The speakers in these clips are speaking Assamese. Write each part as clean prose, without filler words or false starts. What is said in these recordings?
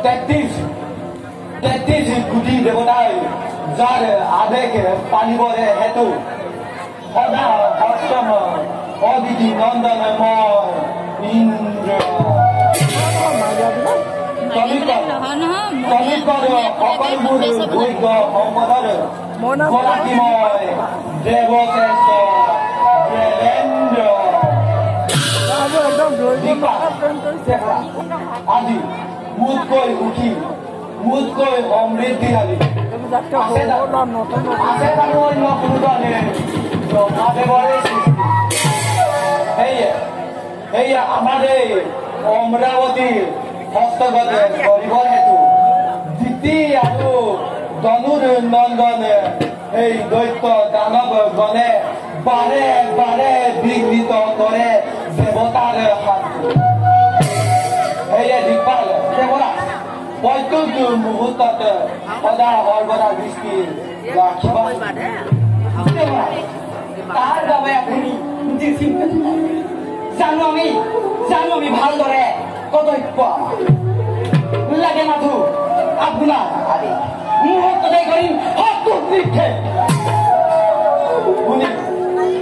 33 কোটি দেৱতাই যাৰ আদেশ পালিবৰে হেতু সদা অষ্টম অদিতি নন্দন মই ইন্দ্ৰ কলিকৰ সকলোবোৰ বৈদ্য সম্পদৰ গৰাকীময় দেৱশ্ৰেষ্ঠ দেৱেন্দ্ৰ আজি মোতকৈ সুখী মোতকৈ সমৃদ্ধিশালী আছে জানো অন্য কোনো ধৰণে ব্ৰহ্মাদেৱৰে সৃষ্টি সেয়ে আমাৰ এই অমৰাৱতীৰ হস্তগত কৰিবৰ হেতু দিতি আৰু ধনুৰ নন্দনে এই দৈত্য দানৱ গণে বাৰে বাৰে বিঘ্নিত কৰে দেৱতাৰ হাত সেয়ে দিকপাল দেৱৰা প্ৰত্যেক মুহূৰ্তত সদা সৰ্বদা দৃষ্টি ৰাখিব তাৰ বাবে আপুনি জানো আমি ভালদৰে কৰ্তব্য লাগে মাথো আপোনাৰ মুহূৰ্ততে কৰিম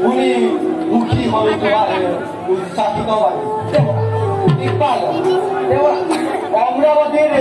শুনি সুখী হৈ তোমাৰ উৎসাহিত হয় অমৰাৱতীৰ